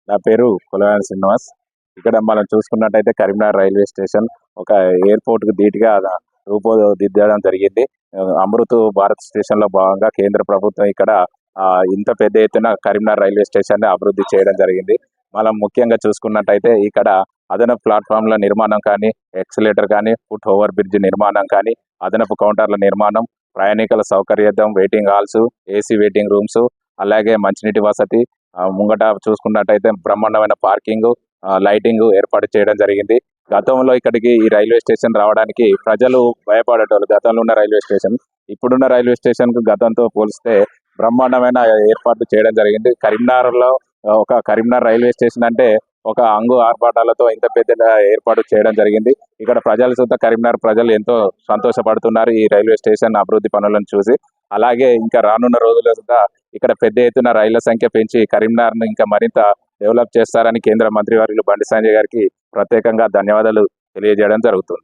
నా పేరు కులవాని శ్రీనివాస్. ఇక్కడ మనం చూసుకున్నట్టయితే కరీంనగర్ రైల్వే స్టేషన్ ఒక ఎయిర్పోర్ట్ కు ధీటుగా రూపుదిద్దడం జరిగింది. అమృత్ భారత్ స్టేషన్ లో భాగంగా కేంద్ర ప్రభుత్వం ఇక్కడ ఇంత పెద్ద ఎత్తున కరీంనగర్ రైల్వే స్టేషన్ ని అభివృద్ధి చేయడం జరిగింది. మనం ముఖ్యంగా చూసుకున్నట్టయితే ఇక్కడ అదనపు ప్లాట్ఫామ్ల నిర్మాణం కానీ, ఎక్సలేటర్ కానీ, ఫుట్ ఓవర్ బ్రిడ్జ్ నిర్మాణం కానీ, అదనపు కౌంటర్ల నిర్మాణం, ప్రయాణికుల సౌకర్యార్థం waiting halls, AC waiting rooms, అలాగే మంచినీటి వసతి, ముంగట చూసుకున్నట్టయితే బ్రహ్మాండమైన పార్కింగ్, లైటింగ్ ఏర్పాటు చేయడం జరిగింది. గతంలో ఇక్కడికి ఈ రైల్వే స్టేషన్ రావడానికి ప్రజలు భయపడేటోళ్ళు. గతంలో ఉన్న రైల్వే స్టేషన్ ఇప్పుడున్న రైల్వే స్టేషన్ కు గతంతో పోలిస్తే బ్రహ్మాండమైన ఏర్పాట్లు చేయడం జరిగింది. కరీంనగర్ లో ఒక కరీంనగర్ రైల్వే స్టేషన్ అంటే ఒక అంగు ఆర్భాటాలతో ఇంత పెద్ద ఏర్పాటు చేయడం జరిగింది. ఇక్కడ ప్రజలు సుత కరీంనగర్ ప్రజలు ఎంతో సంతోషపడుతున్నారు ఈ రైల్వే స్టేషన్ అభివృద్ధి పనులను చూసి. అలాగే ఇంకా రానున్న రోజుల్లో సుతా ఇక్కడ పెద్ద ఎత్తున రైళ్ల సంఖ్య పెంచి కరీంనగర్ ను ఇంకా మరింత డెవలప్ చేస్తారని కేంద్ర మంత్రివర్యులు బండి సంజయ్ గారికి ప్రత్యేకంగా ధన్యవాదాలు తెలియజేయడం జరుగుతుంది.